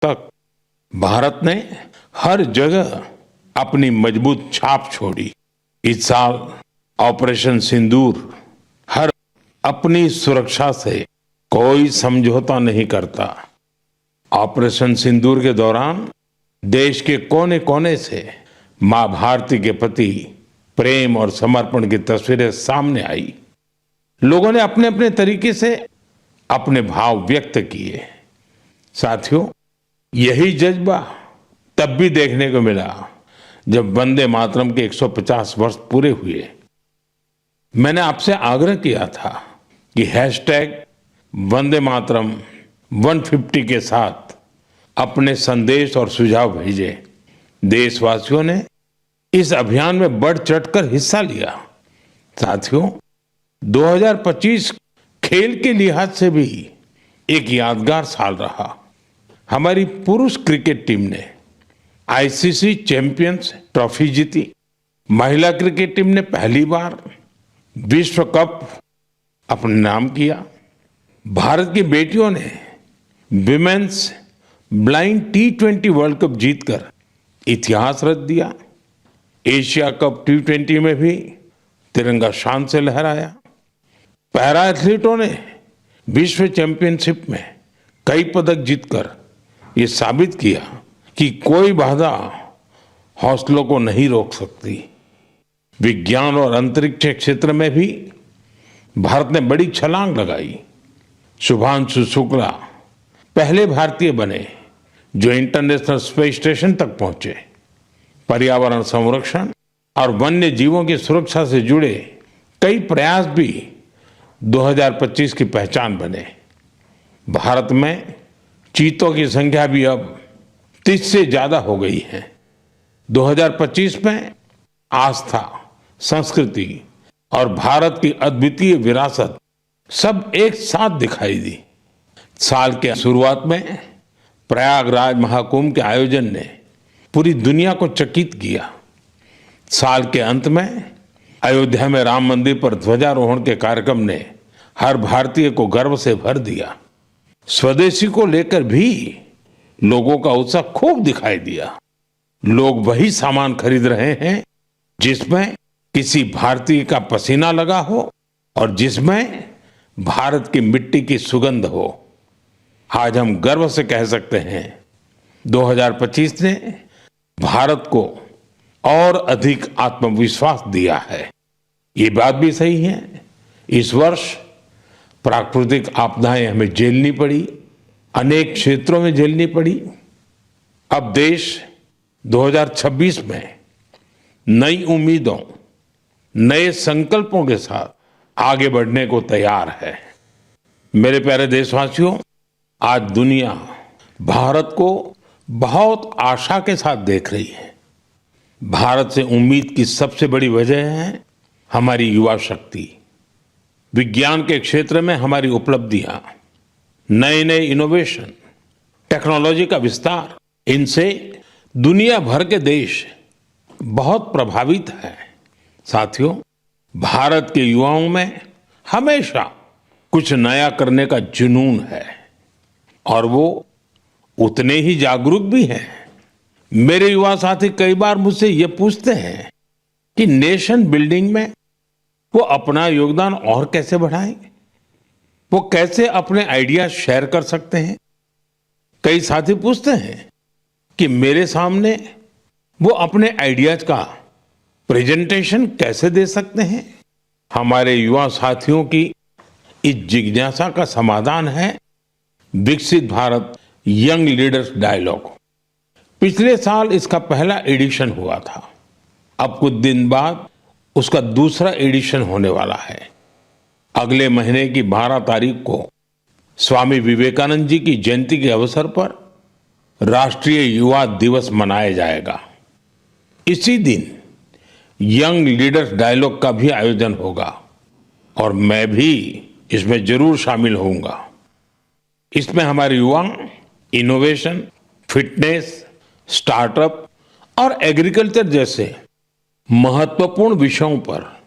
तक भारत ने हर जगह अपनी मजबूत छाप छोड़ी। इस साल ऑपरेशन सिंदूर हर अपनी सुरक्षा से कोई समझौता नहीं करता। ऑपरेशन सिंदूर के दौरान देश के कोने कोने से मां भारती के प्रति प्रेम और समर्पण की तस्वीरें सामने आई। लोगों ने अपने अपने तरीके से अपने भाव व्यक्त किए। साथियों, यही जज्बा तब भी देखने को मिला जब वंदे मातरम के 150 वर्ष पूरे हुए। मैंने आपसे आग्रह किया था कि हैशटैग वंदे मातरम 150 के साथ अपने संदेश और सुझाव भेजें। देशवासियों ने इस अभियान में बढ़ चढ़कर हिस्सा लिया। साथियों, 2025 खेल के लिहाज से भी एक यादगार साल रहा। हमारी पुरुष क्रिकेट टीम ने आईसीसी चैंपियंस ट्रॉफी जीती। महिला क्रिकेट टीम ने पहली बार विश्व कप अपने नाम किया। भारत की बेटियों ने women's blind T20 world cup जीतकर इतिहास रच दिया। एशिया कप T20 में भी तिरंगा शान से लहराया। पैरा एथलीटों ने विश्व चैंपियनशिप में कई पदक जीतकर ये साबित किया कि कोई बाधा हौसलों को नहीं रोक सकती। विज्ञान और अंतरिक्ष क्षेत्र में भी भारत ने बड़ी छलांग लगाई। शुभांशु शुक्ला पहले भारतीय बने जो इंटरनेशनल स्पेस स्टेशन तक पहुंचे। पर्यावरण संरक्षण और वन्य जीवों की सुरक्षा से जुड़े कई प्रयास भी 2025 की पहचान बने। भारत में चीतों की संख्या भी अब 30 से ज्यादा हो गई है। 2025 में आस्था, संस्कृति और भारत की अद्वितीय विरासत सब एक साथ दिखाई दी। साल के शुरुआत में प्रयागराज महाकुंभ के आयोजन ने पूरी दुनिया को चकित किया। साल के अंत में अयोध्या में राम मंदिर पर ध्वजारोहण के कार्यक्रम ने हर भारतीय को गर्व से भर दिया। स्वदेशी को लेकर भी लोगों का उत्साह खूब दिखाई दिया। लोग वही सामान खरीद रहे हैं जिसमें किसी भारतीय का पसीना लगा हो और जिसमें भारत की मिट्टी की सुगंध हो। आज हम गर्व से कह सकते हैं 2025 ने भारत को और अधिक आत्मविश्वास दिया है। ये बात भी सही है, इस वर्ष प्राकृतिक आपदाएं हमें झेलनी पड़ी, अनेक क्षेत्रों में झेलनी पड़ी। अब देश 2026 में नई उम्मीदों, नए संकल्पों के साथ आगे बढ़ने को तैयार है। मेरे प्यारे देशवासियों, आज दुनिया भारत को बहुत आशा के साथ देख रही है। भारत से उम्मीद की सबसे बड़ी वजह है हमारी युवा शक्ति। विज्ञान के क्षेत्र में हमारी उपलब्धियां, नए नए इनोवेशन, टेक्नोलॉजी का विस्तार, इनसे दुनिया भर के देश बहुत प्रभावित हैं। साथियों, भारत के युवाओं में हमेशा कुछ नया करने का जुनून है और वो उतने ही जागरूक भी हैं। मेरे युवा साथी कई बार मुझसे ये पूछते हैं कि नेशन बिल्डिंग में वो अपना योगदान और कैसे बढ़ाएं, वो कैसे अपने आइडिया शेयर कर सकते हैं। कई साथी पूछते हैं कि मेरे सामने वो अपने आइडियाज का प्रेजेंटेशन कैसे दे सकते हैं। हमारे युवा साथियों की इस जिज्ञासा का समाधान है विकसित भारत यंग लीडर्स डायलॉग। पिछले साल इसका पहला एडिशन हुआ था। अब कुछ दिन बाद उसका दूसरा एडिशन होने वाला है। अगले महीने की 12 तारीख को स्वामी विवेकानंद जी की जयंती के अवसर पर राष्ट्रीय युवा दिवस मनाया जाएगा। इसी दिन यंग लीडर्स डायलॉग का भी आयोजन होगा और मैं भी इसमें जरूर शामिल होऊंगा। इसमें हमारे युवा इनोवेशन, फिटनेस, स्टार्टअप और एग्रीकल्चर जैसे महत्वपूर्ण विषयों पर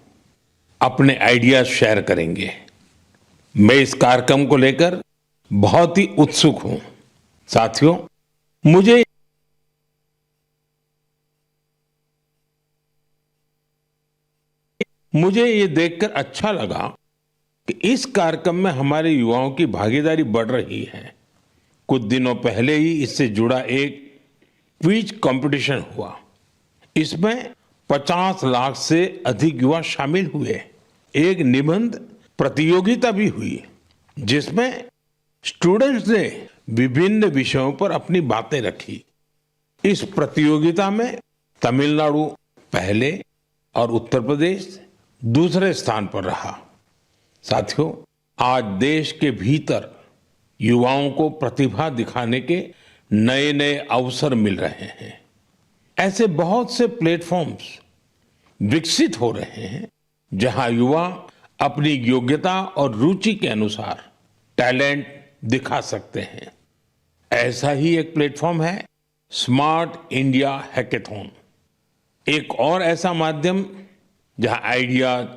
अपने आइडियाज शेयर करेंगे। मैं इस कार्यक्रम को लेकर बहुत ही उत्सुक हूं। साथियों, मुझे मुझे ये देखकर अच्छा लगा कि इस कार्यक्रम में हमारे युवाओं की भागीदारी बढ़ रही है। कुछ दिनों पहले ही इससे जुड़ा एक क्विज कंपटीशन हुआ। इसमें 50 लाख से अधिक युवा शामिल हुए। एक निबंध प्रतियोगिता भी हुई जिसमें स्टूडेंट्स ने विभिन्न विषयों पर अपनी बातें रखी। इस प्रतियोगिता में तमिलनाडु पहले और उत्तर प्रदेश दूसरे स्थान पर रहा। साथियों, आज देश के भीतर युवाओं को प्रतिभा दिखाने के नए नए अवसर मिल रहे हैं। ऐसे बहुत से प्लेटफॉर्म्स विकसित हो रहे हैं जहां युवा अपनी योग्यता और रुचि के अनुसार टैलेंट दिखा सकते हैं। ऐसा ही एक प्लेटफॉर्म है स्मार्ट इंडिया हैकेथॉन। एक और ऐसा माध्यम जहां आइडियाज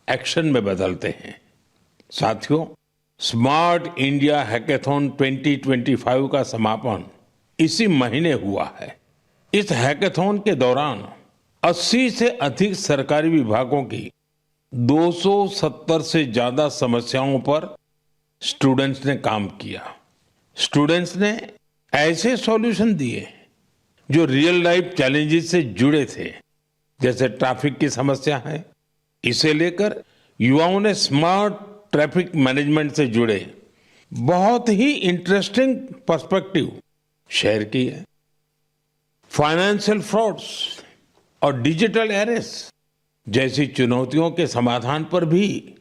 एक्शन में बदलते हैं। साथियों, स्मार्ट इंडिया हैकेथॉन 2025 का समापन इसी महीने हुआ है। इस हैकेथॉन के दौरान 80 से अधिक सरकारी विभागों की 270 से ज्यादा समस्याओं पर स्टूडेंट्स ने काम किया। स्टूडेंट्स ने ऐसे सॉल्यूशन दिए जो रियल लाइफ चैलेंजेस से जुड़े थे, जैसे ट्रैफिक की समस्या है। इसे लेकर युवाओं ने स्मार्ट ट्रैफिक मैनेजमेंट से जुड़े बहुत ही इंटरेस्टिंग पर्सपेक्टिव शेयर किए। फाइनेंशियल फ्रॉड्स और डिजिटल एरेस जैसी चुनौतियों के समाधान पर भी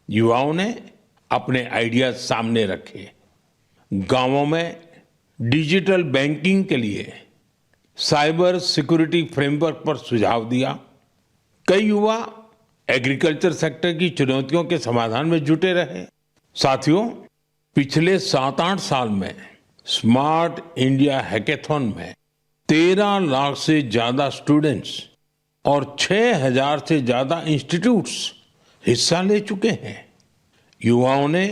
युवाओं ने अपने आइडियाज सामने रखे। गांवों में डिजिटल बैंकिंग के लिए साइबर सिक्योरिटी फ्रेमवर्क पर सुझाव दिया। कई युवा एग्रीकल्चर सेक्टर की चुनौतियों के समाधान में जुटे रहे। साथियों, पिछले 7-8 साल में स्मार्ट इंडिया हैकेथॉन में 13 लाख से ज्यादा स्टूडेंट्स और 6,000 से ज्यादा इंस्टीट्यूट्स हिस्सा ले चुके हैं। युवाओं ने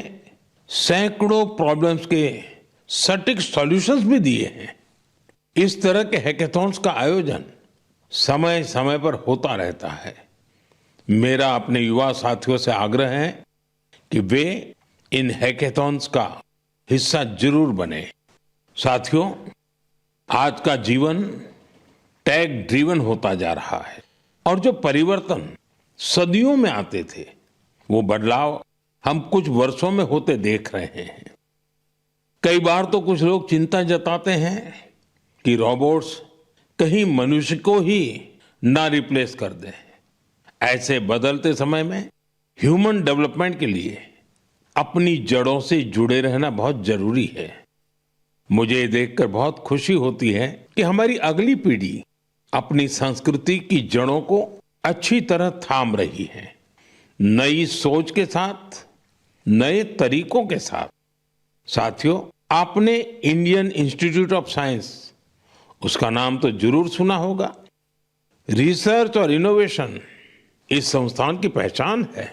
सैकड़ों प्रॉब्लम्स के सटीक सॉल्यूशंस भी दिए हैं। इस तरह के हैकेथॉन्स का आयोजन समय समय पर होता रहता है। मेरा अपने युवा साथियों से आग्रह है कि वे इन हैकेथॉन्स का हिस्सा जरूर बने। साथियों, आज का जीवन टेक ड्रिवन होता जा रहा है और जो परिवर्तन सदियों में आते थे, वो बदलाव हम कुछ वर्षों में होते देख रहे हैं। कई बार तो कुछ लोग चिंता जताते हैं कि रोबोट्स कहीं मनुष्य को ही ना रिप्लेस कर दें। ऐसे बदलते समय में ह्यूमन डेवलपमेंट के लिए अपनी जड़ों से जुड़े रहना बहुत जरूरी है। मुझे ये देखकर बहुत खुशी होती है कि हमारी अगली पीढ़ी अपनी संस्कृति की जड़ों को अच्छी तरह थाम रही है। नई सोच के साथ, नए तरीकों के साथ। साथियों, आपने इंडियन इंस्टीट्यूट ऑफ साइंस, उसका नाम तो जरूर सुना होगा। रिसर्च और इनोवेशन इस संस्थान की पहचान है।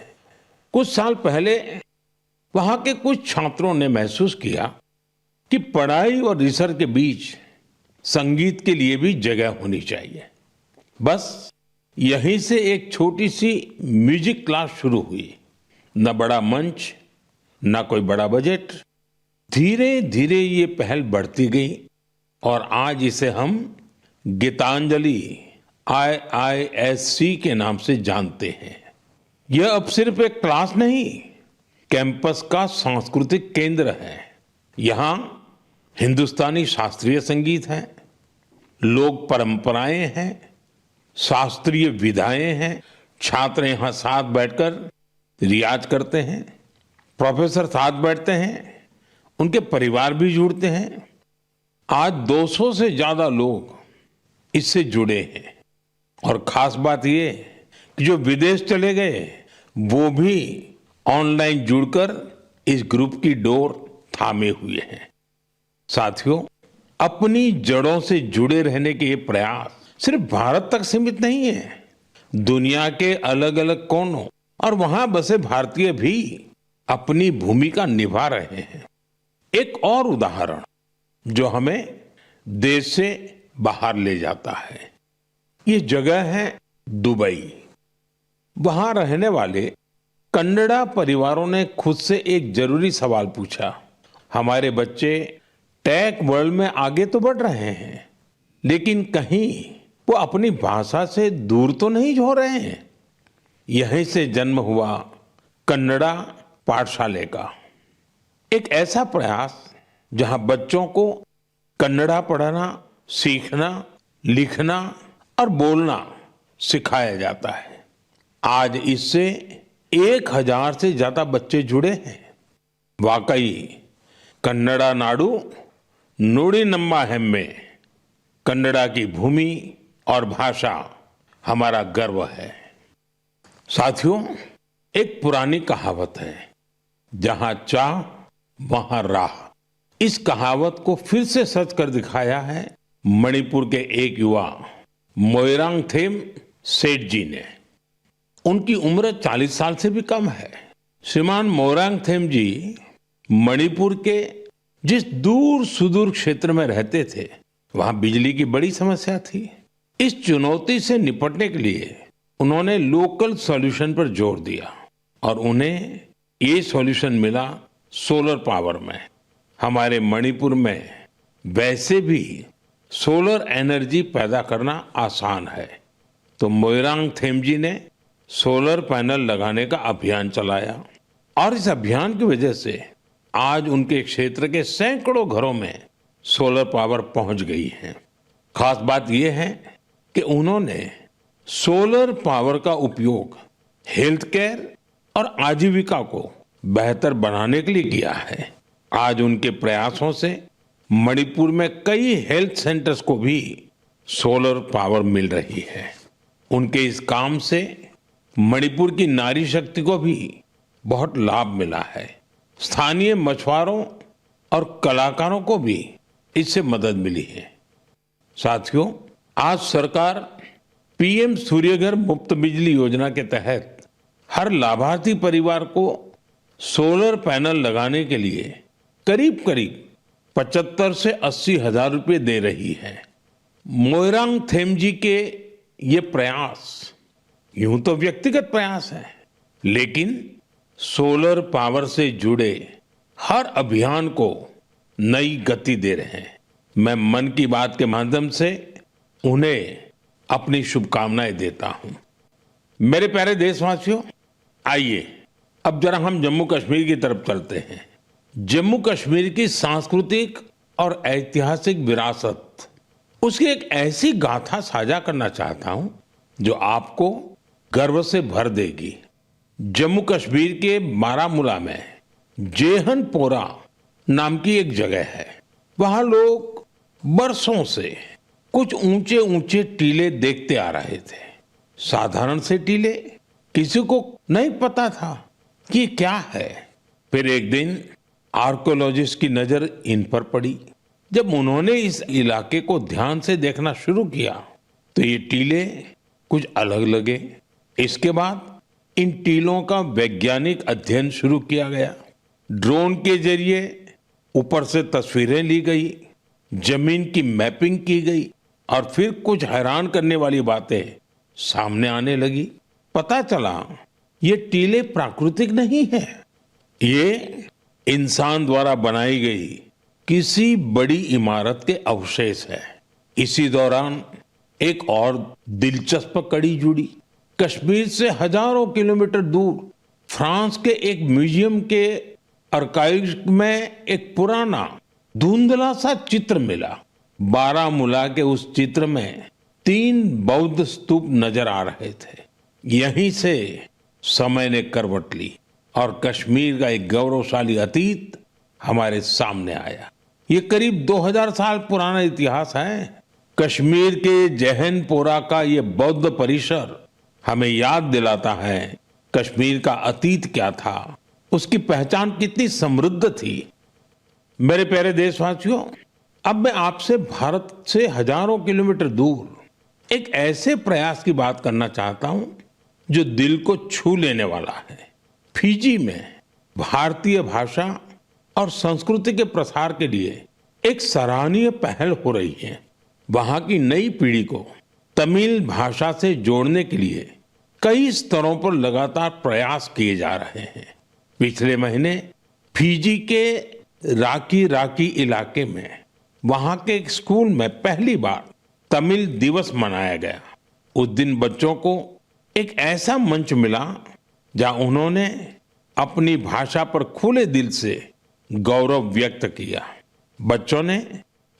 कुछ साल पहले वहां के कुछ छात्रों ने महसूस किया कि पढ़ाई और रिसर्च के बीच संगीत के लिए भी जगह होनी चाहिए। बस यहीं से एक छोटी सी म्यूजिक क्लास शुरू हुई। न बड़ा मंच, न कोई बड़ा बजट। धीरे धीरे ये पहल बढ़ती गई और आज इसे हम गीतांजलि IISC के नाम से जानते हैं। यह अब सिर्फ एक क्लास नहीं, कैंपस का सांस्कृतिक केंद्र है। यहाँ हिंदुस्तानी शास्त्रीय संगीत है, लोक परंपराएं हैं, शास्त्रीय विधाएं हैं। छात्र यहाँ साथ बैठकर रियाज करते हैं, प्रोफेसर साथ बैठते हैं, उनके परिवार भी जुड़ते हैं। आज 200 से ज्यादा लोग इससे जुड़े हैं और खास बात ये कि जो विदेश चले गए वो भी ऑनलाइन जुड़कर इस ग्रुप की डोर थामे हुए हैं। साथियों, अपनी जड़ों से जुड़े रहने के ये प्रयास सिर्फ भारत तक सीमित नहीं है। दुनिया के अलग अलग कोनों और वहां बसे भारतीय भी अपनी भूमिका निभा रहे हैं। एक और उदाहरण जो हमें देश से बाहर ले जाता है। ये जगह है दुबई। वहां रहने वाले कन्नड़ा परिवारों ने खुद से एक जरूरी सवाल पूछा। हमारे बच्चे टेक वर्ल्ड में आगे तो बढ़ रहे हैं, लेकिन कहीं वो अपनी भाषा से दूर तो नहीं हो रहे हैं। यहीं से जन्म हुआ कन्नड़ा पाठशाले का, एक ऐसा प्रयास जहां बच्चों को कन्नड़ा पढ़ना, सीखना, लिखना और बोलना सिखाया जाता है। आज इससे 1000 से ज्यादा बच्चे जुड़े हैं। वाकई कन्नड़ा नाडु नुडी नम्मा हेम्मे, कन्नड़ा की भूमि और भाषा हमारा गर्व है। साथियों, एक पुरानी कहावत है, जहां चाह वहां राह। इस कहावत को फिर से सच कर दिखाया है मणिपुर के एक युवा मोइरांगथेम सेठ जी ने। उनकी उम्र 40 साल से भी कम है। श्रीमान मोइरांगथेम जी मणिपुर के जिस दूर सुदूर क्षेत्र में रहते थे, वहां बिजली की बड़ी समस्या थी। इस चुनौती से निपटने के लिए उन्होंने लोकल सॉल्यूशन पर जोर दिया और उन्हें ये सॉल्यूशन मिला सोलर पावर में। हमारे मणिपुर में वैसे भी सोलर एनर्जी पैदा करना आसान है, तो मोइरांगथेम जी ने सोलर पैनल लगाने का अभियान चलाया और इस अभियान की वजह से आज उनके क्षेत्र के सैकड़ों घरों में सोलर पावर पहुंच गई है। खास बात यह है कि उन्होंने सोलर पावर का उपयोग हेल्थ केयर और आजीविका को बेहतर बनाने के लिए किया है। आज उनके प्रयासों से मणिपुर में कई हेल्थ सेंटर्स को भी सोलर पावर मिल रही है। उनके इस काम से मणिपुर की नारी शक्ति को भी बहुत लाभ मिला है। स्थानीय मछुआरों और कलाकारों को भी इससे मदद मिली है। साथियों, आज सरकार पीएम सूर्यघर मुफ्त बिजली योजना के तहत हर लाभार्थी परिवार को सोलर पैनल लगाने के लिए करीब करीब 75 से 80 हजार रुपए दे रही है। मोइरांगथेम जी के ये प्रयास यूं तो व्यक्तिगत प्रयास है, लेकिन सोलर पावर से जुड़े हर अभियान को नई गति दे रहे हैं। मैं मन की बात के माध्यम से उन्हें अपनी शुभकामनाएं देता हूं। मेरे प्यारे देशवासियों, आइए अब जरा हम जम्मू कश्मीर की तरफ चलते हैं। जम्मू कश्मीर की सांस्कृतिक और ऐतिहासिक विरासत, उसकी एक ऐसी गाथा साझा करना चाहता हूं जो आपको गर्व से भर देगी। जम्मू कश्मीर के बारामूला में जेहनपोरा नाम की एक जगह है। वहां लोग बरसों से कुछ ऊंचे ऊंचे टीले देखते आ रहे थे। साधारण से टीले, किसी को नहीं पता था कि क्या है। फिर एक दिन आर्कियोलॉजिस्ट की नजर इन पर पड़ी। जब उन्होंने इस इलाके को ध्यान से देखना शुरू किया तो ये टीले कुछ अलग लगे। इसके बाद इन टीलों का वैज्ञानिक अध्ययन शुरू किया गया। ड्रोन के जरिए ऊपर से तस्वीरें ली गई, जमीन की मैपिंग की गई और फिर कुछ हैरान करने वाली बातें सामने आने लगी। पता चला ये टीले प्राकृतिक नहीं है, ये इंसान द्वारा बनाई गई किसी बड़ी इमारत के अवशेष है। इसी दौरान एक और दिलचस्प कड़ी जुड़ी। कश्मीर से हजारों किलोमीटर दूर फ्रांस के एक म्यूजियम के आर्काइव में एक पुराना धुंधला सा चित्र मिला। बारामूला के उस चित्र में 3 बौद्ध स्तूप नजर आ रहे थे। यहीं से समय ने करवट ली और कश्मीर का एक गौरवशाली अतीत हमारे सामने आया। ये करीब 2000 साल पुराना इतिहास है। कश्मीर के जहनपोरा का ये बौद्ध परिसर हमें याद दिलाता है कश्मीर का अतीत क्या था, उसकी पहचान कितनी समृद्ध थी। मेरे प्यारे देशवासियों, अब मैं आपसे भारत से हजारों किलोमीटर दूर एक ऐसे प्रयास की बात करना चाहता हूं जो दिल को छू लेने वाला है। फिजी में भारतीय भाषा और संस्कृति के प्रसार के लिए एक सराहनीय पहल हो रही है। वहां की नई पीढ़ी को तमिल भाषा से जोड़ने के लिए कई स्तरों पर लगातार प्रयास किए जा रहे हैं। पिछले महीने फिजी के राकी राकी इलाके में वहां के एक स्कूल में पहली बार तमिल दिवस मनाया गया। उस दिन बच्चों को एक ऐसा मंच मिला जहां उन्होंने अपनी भाषा पर खुले दिल से गौरव व्यक्त किया। बच्चों ने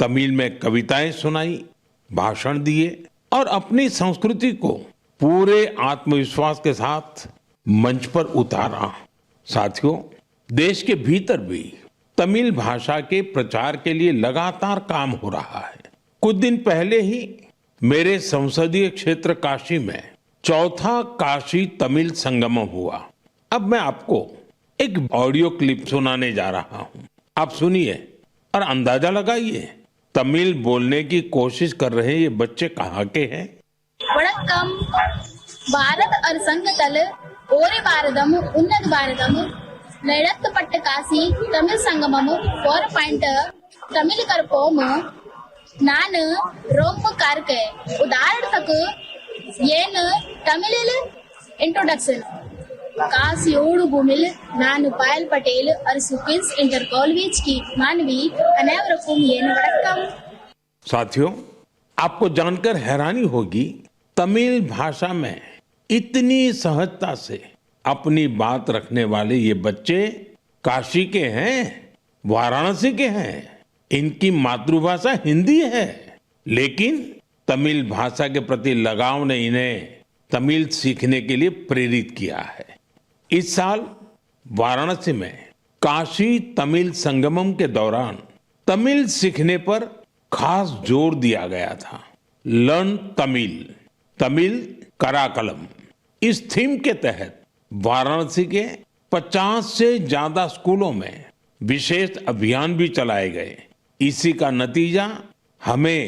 तमिल में कविताएं सुनाई, भाषण दिए और अपनी संस्कृति को पूरे आत्मविश्वास के साथ मंच पर उतारा। साथियों, देश के भीतर भी तमिल भाषा के प्रचार के लिए लगातार काम हो रहा है। कुछ दिन पहले ही मेरे संसदीय क्षेत्र काशी में चौथा काशी तमिल संगमम हुआ। अब मैं आपको एक ऑडियो क्लिप सुनाने जा रहा हूं। आप सुनिए और अंदाजा लगाइए तमिल बोलने की कोशिश कर रहे ये बच्चे कहाँ के हैं। வணக்கம். பாரத் அரசங்கத்தல் ஓரி பாரதம் உன்னத பாரதம் நடத்தப்பட்ட காசி தமிழ் சங்கமம் 4 தமிழ் கற்போம் நான் ரொம்ப கார்க்கே உதாரணத்துக்கு ஏன் தமிழில் इंट्रोडक्शन कासियोड़ भूमिल नानु पायल पटेल और सुपिंस इंटर कॉलेज की मानवी अनेवरकुम येन वड़क्कम। साथियों, आपको जानकर हैरानी होगी तमिल भाषा में इतनी सहजता से अपनी बात रखने वाले ये बच्चे काशी के हैं, वाराणसी के हैं। इनकी मातृभाषा हिंदी है, लेकिन तमिल भाषा के प्रति लगाव ने इन्हें तमिल सीखने के लिए प्रेरित किया है। इस साल वाराणसी में काशी तमिल संगमम के दौरान तमिल सीखने पर खास जोर दिया गया था। लर्न तमिल, तमिल कराकलम, इस थीम के तहत वाराणसी के 50 से ज्यादा स्कूलों में विशेष अभियान भी चलाए गए। इसी का नतीजा हमें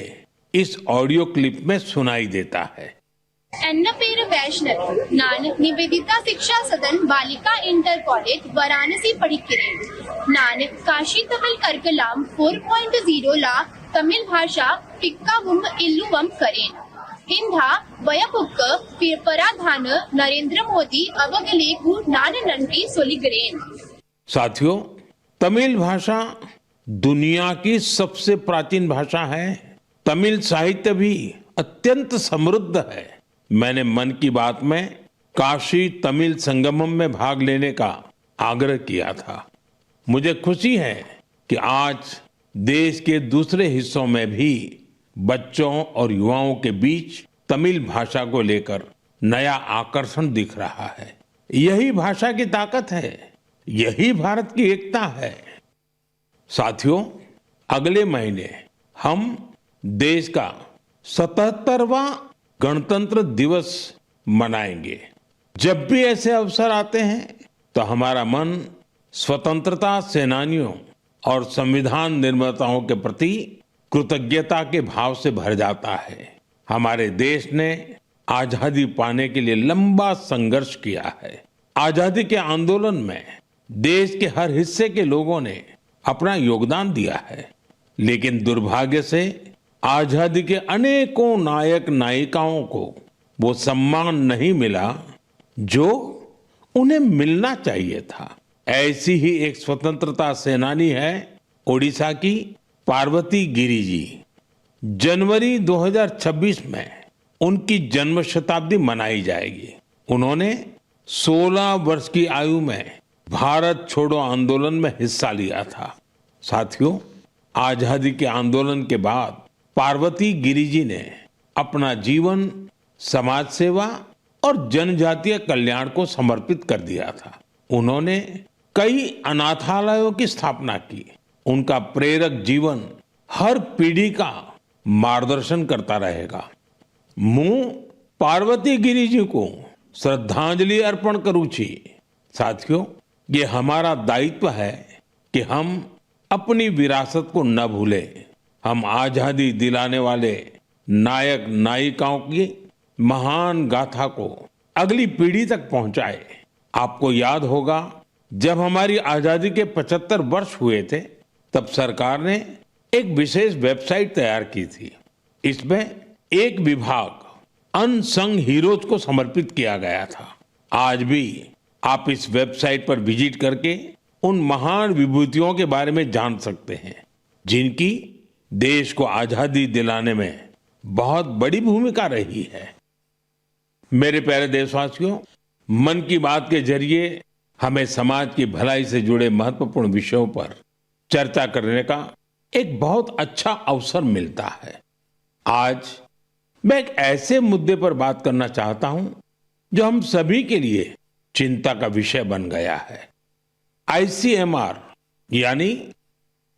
इस ऑडियो क्लिप में सुनाई देता है। एन्न पेर वैष्णव नान निवेदिता शिक्षा सदन बालिका इंटर कॉलेज वाराणसी पढ़िக்கிறேன். நான் காஷி தமிழ் கற்கலாம் 4.0 ला तमिल भाषा पिक्कावुम इल्लुवम करेन. हिंदा वयपुक्क पराधान नरेंद्र मोदी अवगलेकु नान नंटी सोलिगरेन. साथियों, तमिल भाषा दुनिया की सबसे प्राचीन भाषा है। तमिल साहित्य भी अत्यंत समृद्ध है। मैंने मन की बात में काशी तमिल संगमम में भाग लेने का आग्रह किया था। मुझे खुशी है कि आज देश के दूसरे हिस्सों में भी बच्चों और युवाओं के बीच तमिल भाषा को लेकर नया आकर्षण दिख रहा है। यही भाषा की ताकत है, यही भारत की एकता है। साथियों, अगले महीने हम देश का 77वां गणतंत्र दिवस मनाएंगे। जब भी ऐसे अवसर आते हैं तो हमारा मन स्वतंत्रता सेनानियों और संविधान निर्माताओं के प्रति कृतज्ञता के भाव से भर जाता है। हमारे देश ने आजादी पाने के लिए लंबा संघर्ष किया है। आजादी के आंदोलन में देश के हर हिस्से के लोगों ने अपना योगदान दिया है, लेकिन दुर्भाग्य से आजादी के अनेकों नायक नायिकाओं को वो सम्मान नहीं मिला जो उन्हें मिलना चाहिए था। ऐसी ही एक स्वतंत्रता सेनानी है ओडिशा की पार्वती गिरि जी। जनवरी 2026 में उनकी जन्म शताब्दी मनाई जाएगी। उन्होंने 16 वर्ष की आयु में भारत छोड़ो आंदोलन में हिस्सा लिया था। साथियों, आजादी के आंदोलन के बाद पार्वती गिरि जी ने अपना जीवन समाज सेवा और जनजातीय कल्याण को समर्पित कर दिया था। उन्होंने कई अनाथालयों की स्थापना की। उनका प्रेरक जीवन हर पीढ़ी का मार्गदर्शन करता रहेगा। मैं पार्वती गिरि जी को श्रद्धांजलि अर्पण करूं छी। साथियों, ये हमारा दायित्व है कि हम अपनी विरासत को न भूलें। हम आजादी दिलाने वाले नायक नायिकाओं की महान गाथा को अगली पीढ़ी तक पहुंचाए। आपको याद होगा, जब हमारी आजादी के 75 वर्ष हुए थे, तब सरकार ने एक विशेष वेबसाइट तैयार की थी। इसमें एक विभाग अनसंग हीरोज को समर्पित किया गया था। आज भी आप इस वेबसाइट पर विजिट करके उन महान विभूतियों के बारे में जान सकते हैं जिनकी देश को आजादी दिलाने में बहुत बड़ी भूमिका रही है। मेरे प्यारे देशवासियों, मन की बात के जरिए हमें समाज की भलाई से जुड़े महत्वपूर्ण विषयों पर चर्चा करने का एक बहुत अच्छा अवसर मिलता है। आज मैं एक ऐसे मुद्दे पर बात करना चाहता हूं जो हम सभी के लिए चिंता का विषय बन गया है। ICMR यानी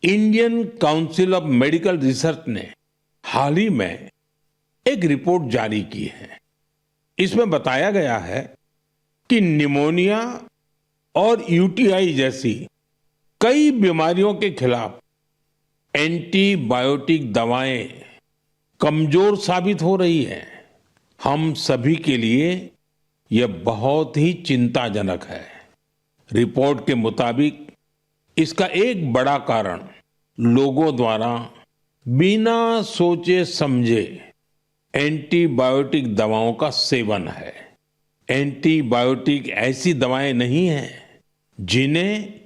Indian council of medical research ने हाल ही में एक रिपोर्ट जारी की है। इसमें बताया गया है कि निमोनिया और UTI जैसी कई बीमारियों के खिलाफ एंटीबायोटिक दवाएं कमजोर साबित हो रही है। हम सभी के लिए यह बहुत ही चिंताजनक है। रिपोर्ट के मुताबिक इसका एक बड़ा कारण लोगों द्वारा बिना सोचे समझे एंटीबायोटिक दवाओं का सेवन है। एंटीबायोटिक ऐसी दवाएं नहीं हैं जिन्हें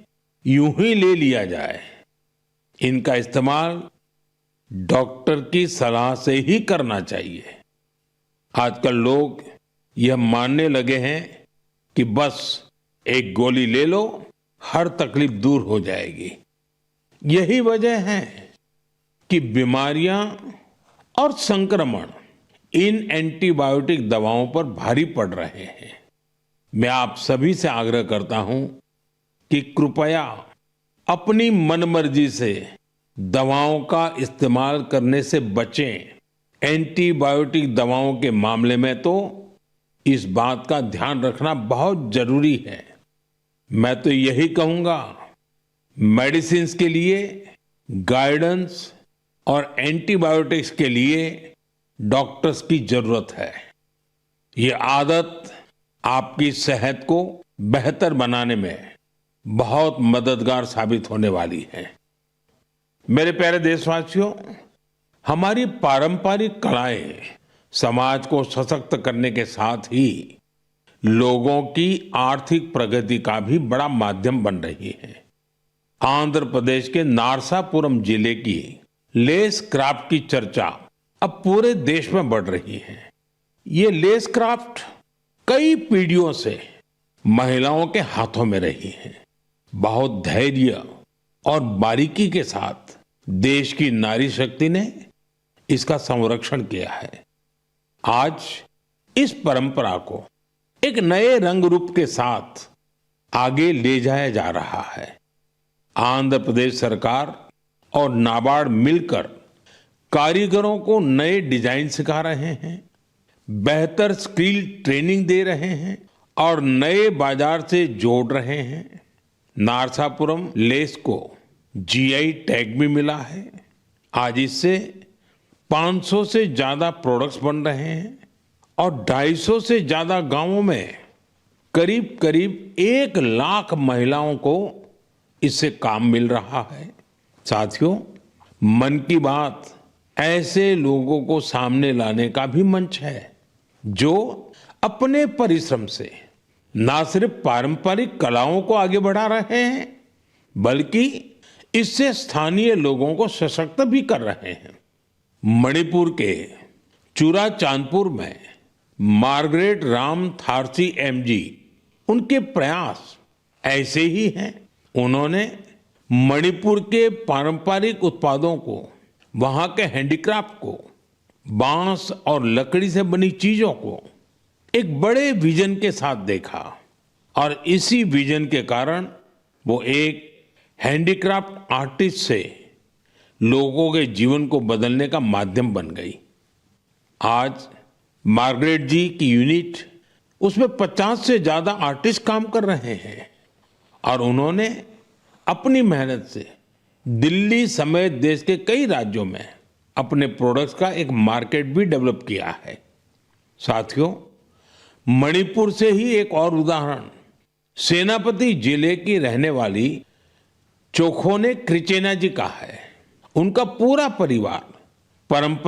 यूं ही ले लिया जाए। इनका इस्तेमाल डॉक्टर की सलाह से ही करना चाहिए। आजकल लोग यह मानने लगे हैं कि बस एक गोली ले लो, हर तकलीफ दूर हो जाएगी। यही वजह है कि बीमारियां और संक्रमण इन एंटीबायोटिक दवाओं पर भारी पड़ रहे हैं। मैं आप सभी से आग्रह करता हूं कि कृपया अपनी मनमर्जी से दवाओं का इस्तेमाल करने से बचें। एंटीबायोटिक दवाओं के मामले में तो इस बात का ध्यान रखना बहुत जरूरी है। मैं तो यही कहूंगा, मेडिसिन्स के लिए गाइडेंस और एंटीबायोटिक्स के लिए डॉक्टर्स की जरूरत है। ये आदत आपकी सेहत को बेहतर बनाने में बहुत मददगार साबित होने वाली है। मेरे प्यारे देशवासियों, हमारी पारंपरिक कलाएं समाज को सशक्त करने के साथ ही लोगों की आर्थिक प्रगति का भी बड़ा माध्यम बन रही है। आंध्र प्रदेश के नारसापुरम जिले की लेस क्राफ्ट की चर्चा अब पूरे देश में बढ़ रही है। ये लेस क्राफ्ट कई पीढ़ियों से महिलाओं के हाथों में रही है। बहुत धैर्य और बारीकी के साथ देश की नारी शक्ति ने इसका संरक्षण किया है। आज इस परंपरा को एक नए रंग रूप के साथ आगे ले जाया जा रहा है। आंध्र प्रदेश सरकार और नाबार्ड मिलकर कारीगरों को नए डिजाइन सिखा रहे हैं, बेहतर स्किल ट्रेनिंग दे रहे हैं और नए बाजार से जोड़ रहे हैं। नारसापुरम लेस को GI टैग भी मिला है। आज इससे 500 से ज्यादा प्रोडक्ट्स बन रहे हैं और 250 से ज्यादा गांवों में करीब करीब 1 लाख महिलाओं को इससे काम मिल रहा है। साथियों, मन की बात ऐसे लोगों को सामने लाने का भी मंच है जो अपने परिश्रम से ना सिर्फ पारंपरिक कलाओं को आगे बढ़ा रहे हैं बल्कि इससे स्थानीय लोगों को सशक्त भी कर रहे हैं। मणिपुर के चुराचांदपुर में मार्गरेट राम थारसी MG, उनके प्रयास ऐसे ही हैं। उन्होंने मणिपुर के पारंपरिक उत्पादों को, वहां के हैंडीक्राफ्ट को, बांस और लकड़ी से बनी चीजों को एक बड़े विजन के साथ देखा और इसी विजन के कारण वो एक हैंडीक्राफ्ट आर्टिस्ट से लोगों के जीवन को बदलने का माध्यम बन गई। आज मार्गरेट जी की यूनिट, उसमें 50 से ज्यादा आर्टिस्ट काम कर रहे हैं और उन्होंने अपनी मेहनत से दिल्ली समेत देश के कई राज्यों में अपने प्रोडक्ट्स का एक मार्केट भी डेवलप किया है। साथियों, मणिपुर से ही एक और उदाहरण सेनापति जिले की रहने वाली चोखोने क्रिचेना जी का है। उनका पूरा परिवार परंपरा